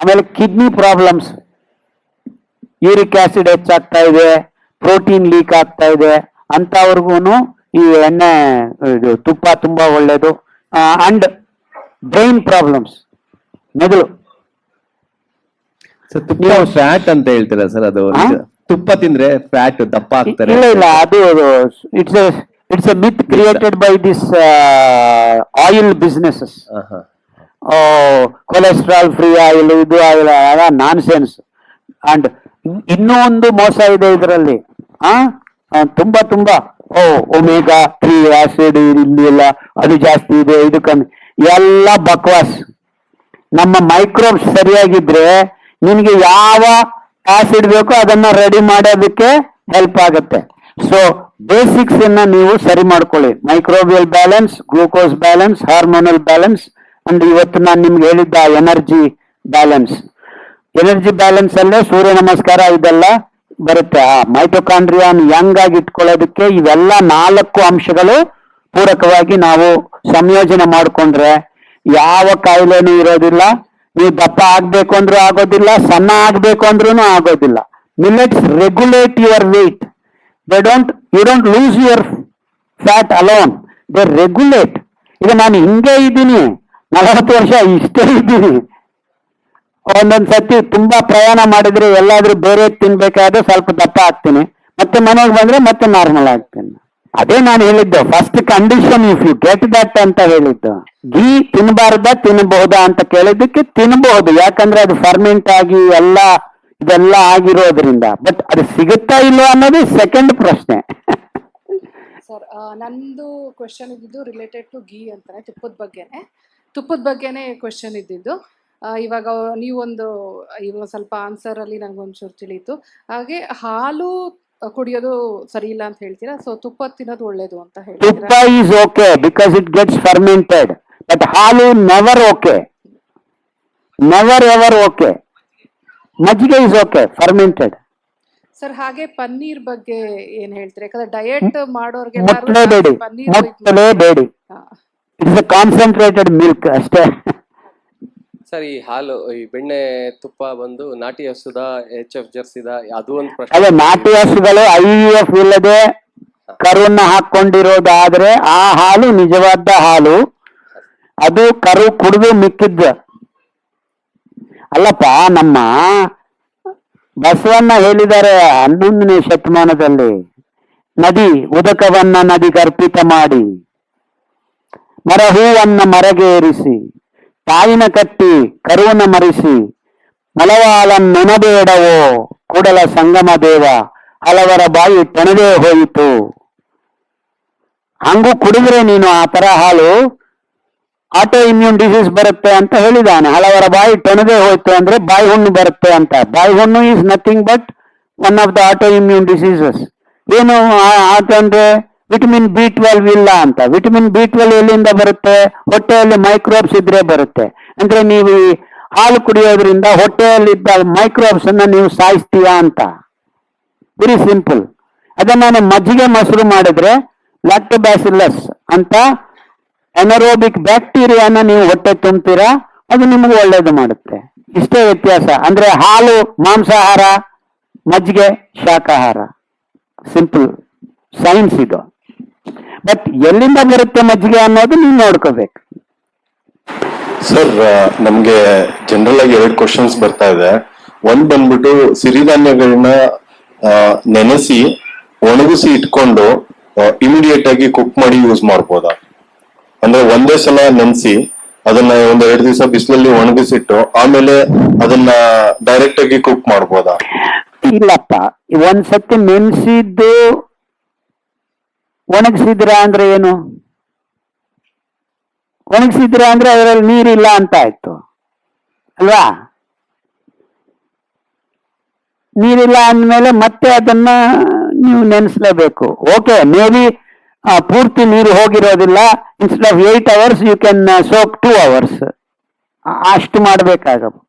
ಆಮೇಲೆ kidney problems, uric acid ಹೆಚ್ಚಾಗ್ತಾ ಇದೆ, ಪ್ರೋಟೀನ್ ಲೀಕ್ ಆಗ್ತಾ ಇದೆ, ಅಂತವ್ರಿಗೂ ಈ ಎಣ್ಣೆ ತುಪ್ಪ ತುಂಬಾ ಒಳ್ಳೇದು. ಅಂಡ್ ಬ್ರೈನ್ ಪ್ರಾಬ್ಲಮ್ಸ್, ಮೆದುಳು. ತುಪ್ಪ ಫ್ಯಾಟ್ ಅಂತ ಹೇಳ್ತೀರಾ ಸರ್? ಅದು ತುಪ್ಪ ತಿಂದ್ರೆ ಫ್ಯಾಟ್ ದಪ್ಪ ಆಗ್ತಾರೆ? ಇಲ್ಲ, ಅದು it's A myth created by this oil businesses. Cholesterol free oil, ಇದು ಆಯಿಲ್, ನಾನ್ ಸೆನ್ಸ್. ಅಂಡ್ ಇನ್ನೂ ಒಂದು ಮೋಸ ಇದೆ ಇದರಲ್ಲಿ. ತುಂಬಾ ಒಮೆಗಾ 3 ಆಸಿಡ್ ಇಲ್ಲ, ಅದು ಜಾಸ್ತಿ ಇದೆ, ಇದು ಕಮ್ಮಿ, ಎಲ್ಲ ಬಕ್ವಾಸ್. ನಮ್ಮ ಮೈಕ್ರೋಬ್ಸ್ ಸರಿಯಾಗಿದ್ರೆ ನಿನಗೆ ಯಾವ ಆಸಿಡ್ ಬೇಕೋ ಅದನ್ನ ರೆಡಿ ಮಾಡೋದಕ್ಕೆ ಹೆಲ್ಪ್ ಆಗುತ್ತೆ. ಸೊ ಬೇಸಿಕ್ಸ್ ಅನ್ನ ನೀವು ಸರಿ ಮಾಡ್ಕೊಳ್ಳಿ. Microbial balance, glucose balance, hormonal balance, and ಇವತ್ತು ನಾನು ನಿಮ್ಗೆ ಹೇಳಿದ್ದ ಎನರ್ಜಿ ಬ್ಯಾಲೆನ್ಸ್. ಎನರ್ಜಿ ಬ್ಯಾಲೆನ್ಸ್ ಅಲ್ಲೇ ಸೂರ್ಯ ನಮಸ್ಕಾರ ಇದೆಲ್ಲ ಬರುತ್ತೆ. ಮೈಟೊಕಾಂಡ್ರಿಯಾನ್ ಯಂಗ್ ಆಗಿ ಇಟ್ಕೊಳ್ಳೋದಕ್ಕೆ ಇವೆಲ್ಲ 4 ಅಂಶಗಳು ಪೂರಕವಾಗಿ ನಾವು ಸಂಯೋಜನೆ ಮಾಡಿಕೊಂಡ್ರೆ ಯಾವ ಕಾಯಿಲೆನೂ ಇರೋದಿಲ್ಲ. ನೀವು ದಪ್ಪ ಆಗ್ಬೇಕು ಅಂದ್ರೂ ಆಗೋದಿಲ್ಲ, ಸಣ್ಣ ಆಗ್ಬೇಕು ಅಂದ್ರೂ ಆಗೋದಿಲ್ಲ. Millets regulate your weight. You don't lose your fat alone, they regulate. ಈಗ ನಾನು ಹಿಂಗೆ ಇದ್ದೀನಿ, 40 ವರ್ಷ ಇಷ್ಟೇ ಇದ್ದೀನಿ. ಒಂದೊಂದ್ ಸತಿ ತುಂಬಾ ಪ್ರಯಾಣ ಮಾಡಿದ್ರೆ ಎಲ್ಲಾದ್ರೂ ಬೇರೆ ತಿನ್ಬೇಕಾದ್ರೆ ಸ್ವಲ್ಪ ದಪ್ಪ ಆಗ್ತೀನಿ, ಮತ್ತೆ ಮನೆಗೆ ಬಂದ್ರೆ ಮತ್ತೆ ನಾರ್ಮಲ್ ಆಗ್ತೀನಿ. ಅದೇ ನಾನು ಹೇಳಿದ್ದು, first condition if you get that ಅಂತ ಹೇಳಿದ್ದು. ಘೀ ತಿನ್ನಬಹುದಾ ಅಂತ ಕೇಳಿದ್ದಕ್ಕೆ ತಿನ್ನಬಹುದು, ಯಾಕಂದ್ರೆ ಅದು ಫರ್ಮೆಂಟ್ ಆಗಿ ಇದೆಲ್ಲ ಆಗಿರೋದ್ರಿಂದ. ಬಟ್ ಅದು ಸಿಗುತ್ತಾ ಇಲ್ವಾ ಅನ್ನೋದು ಸೆಕೆಂಡ್ ಪ್ರಶ್ನೆ. ಸರ್, ನಂದು ಕ್ವೆಶನ್ ಇದ್ದಿದ್ದು ರಿಲೇಟೆಡ್ ಟು ಘೀ ಅಂತಾನೆ, ತುಪ್ಪದ ಬಗ್ಗೆನೆ ಕ್ವೆಶನ್ ಇದ್ದಿದ್ದು. ಇವಾಗ ಇವಾಗ ಸ್ವಲ್ಪ ಆನ್ಸರ್ ಅಲ್ಲಿ ನಂಗೊಂಚೂರು ತಿಳಿಯಿತು. ಹಾಗೆ ಹಾಲು ಕುಡಿಯೋದು ಸರಿ ಇಲ್ಲ ಅಂತ ಹೇಳ್ತೀರಾ, ಸೊ ತುಪ್ಪ ತಿನ್ನೋದು ಒಳ್ಳೇದು ಅಂತ ಹೇಳ್ತೀರಾ? ತುಪ್ಪ is okay because it gets fermented, but ಹಾಲು never okay, never ever okay. ಮಜ್ಜಿಗೆ ಇಸ್ ಓಕೆ ಫರ್ಮೆಂಟೆಡ್. ಸರ್, ಹಾಗೆ ಪನ್ನೀರ್ ಬಗ್ಗೆ ಏನ್ ಹೇಳ್ತೀರಾ? ಯಾಕಂದ್ರೆ ಡಯಟ್ ಮಾಡೋರ್ಗೆ ಮುಟ್ಲೇಬೇಡಿ, ಇಟ್ಸ್ ಎ ಕಾನ್ಸಂಟ್ರೇಟೆಡ್ ಮಿಲ್ಕ್ ಅಷ್ಟೇ. ಸರ್, ಈ ಹಾಲು, ಈ ಬೆಣ್ಣೆ ತುಪ್ಪ ಬಂದು ನಾಟಿ ಹಸುದ, HF ಜರ್ಸಿದ, ಅದು ಒಂದು ಪ್ರಶ್ನೆ. ಅದೇ ನಾಟಿ ಹಸುಗಳು IVF ಇಲ್ಲದೆ ಕರುವನ್ನ ಹಾಕೊಂಡಿರೋದಾದ್ರೆ ಆ ಹಾಲು ನಿಜವಾದ ಹಾಲು. ಅದು ಕರು ಕುಡಿದು ಮಿಕ್ಕಿದ್ದ ಅಲ್ಲಪ್ಪ. ನಮ್ಮ ಬಸವಣ್ಣ ಹೇಳಿದ್ದಾರೆ 11ನೇ ಶತಮಾನದಲ್ಲಿ, ನದಿ ಉದಕವನ್ನ ನದಿಗರ್ಪಿತ ಮಾಡಿ, ಮರ ಹೂವನ್ನ ಮರಗೇರಿಸಿ, ತಾಯಿನ ಕಟ್ಟಿ ಕರುವನ್ನ ಮರಿಸಿ, ಮಲವಾಳನ್ನೆನಬೇಡವೋ ಕೂಡಲ ಸಂಗಮ ದೇವ, ಹಲವರ ಬಾಯಿ ತೆಣದೇ ಹೋಯಿತು. ಹಂಗೂ ಕುಡಿದ್ರೆ ನೀನು ಆ ತರ ಹಾಲು ಆಟೋ ಇಮ್ಯೂನ್ ಡಿಸೀಸ್ ಬರುತ್ತೆ ಅಂತ ಹೇಳಿದಾನೆ. ಹಲವರ ಬಾಯಿ ಟೊಣದೆ ಹೋಯ್ತು ಅಂದ್ರೆ ಬಾಯಿ ಹುಣ್ಣು ಬರುತ್ತೆ ಅಂತ. ಬಾಯಿ ಹುಣ್ಣು is nothing but one of the auto immune diseases. ಏನು ಅಂದ್ರೆ ವಿಟಮಿನ್ B12 ಇಲ್ಲ ಅಂತ. ವಿಟಮಿನ್ B12 ಎಲ್ಲಿಂದ ಬರುತ್ತೆ? ಹೊಟ್ಟೆಯಲ್ಲಿ ಮೈಕ್ರೋಬ್ಸ್ ಇದ್ರೆ ಬರುತ್ತೆ. ಅಂದ್ರೆ ನೀವು ಹಾಲು ಕುಡಿಯೋದ್ರಿಂದ ಹೊಟ್ಟೆಯಲ್ಲಿದ್ದ ಮೈಕ್ರೋಬ್ಸ್ ಅನ್ನ ನೀವು ಸಾಯಿಸ್ತೀಯಾ ಅಂತ. Very simple. ಅದನ್ನ ಮಜ್ಜಿಗೆ ಮೊಸರು ಮಾಡಿದ್ರೆ ಲ್ಯಾಕ್ಟೋಬ್ಯಾಸಿಲ್ಲಸ್ ಅಂತ ಎನರೋಬಿಕ್ ಬ್ಯಾಕ್ಟೀರಿಯಾನ ನೀವು ಹೊಟ್ಟೆ ತುಂಬ್ತೀರಾ, ಅದು ನಿಮ್ಗೆ ಒಳ್ಳೇದು ಮಾಡುತ್ತೆ. ಇಷ್ಟೇ ವ್ಯತ್ಯಾಸ. ಅಂದ್ರೆ ಹಾಲು ಮಾಂಸಾಹಾರ, ಮಜ್ಜಿಗೆ ಶಾಕಾಹಾರ. ಸಿಂಪಲ್ ಸೈನ್ಸ್ ಇದು. ಬಟ್ ಎಲ್ಲಿಂದ ಬರುತ್ತೆ ಮಜ್ಜಿಗೆ ಅನ್ನೋದು ನೀವು ನೋಡ್ಕೋಬೇಕು. ಸರ್, ನಮ್ಗೆ ಜನರಲ್ ಆಗಿ 2 ಕ್ವಶನ್ಸ್ ಬರ್ತಾ ಇದೆ. ಒಂದ್ ಬಂದ್ಬಿಟ್ಟು ಸಿರಿಧಾನ್ಯಗಳನ್ನ ನೆನೆಸಿ ಒಣಗಿಸಿ ಇಟ್ಕೊಂಡು ಇಮಿಡಿಯೇಟ್ ಆಗಿ ಕುಕ್ ಮಾಡಿ ಯೂಸ್ ಮಾಡ್ಬೋದಾ? ಅಂದ್ರೆ ಒಂದೇ ಸಲ ನೆನೆಸಿ ಅದನ್ನ 1-2 ದಿವಸ ಬಿಸಿಲಲ್ಲಿ ಒಣಗಿಸಿಟ್ಟು ಆಮೇಲೆ ಅದನ್ನ ಡೈರೆಕ್ಟ್ ಆಗಿ ಕುಕ್ ಮಾಡ್ಬೋದಾ? ಇಲ್ಲಪ್ಪ, ಒಂದ್ಸತಿ ನೆನೆಸಿದ್ದು ಒಣಗಿಸಿದ್ರ ಅಂದ್ರೆ ಏನು? ಒಣಗಿಸಿದ್ರ ಅಂದ್ರೆ ಅದರಲ್ಲಿ ನೀರಿಲ್ಲ ಅಂತ ಆಯ್ತು ಅಲ್ವಾ? ನೀರಿಲ್ಲ ಅಂದ್ಮೇಲೆ ಮತ್ತೆ ಅದನ್ನ ನೀವು ನೆನೆಸ್ಲೇಬೇಕು. ಓಕೆ, ಮೇ ಬಿ ಪೂರ್ತಿ ನೀರು ಹೋಗಿರೋದಿಲ್ಲ. Instead of 8 hours you can soak 2 hours. ಅಷ್ಟು ಮಾಡ್ಬೇಕಾಗಬಹುದು.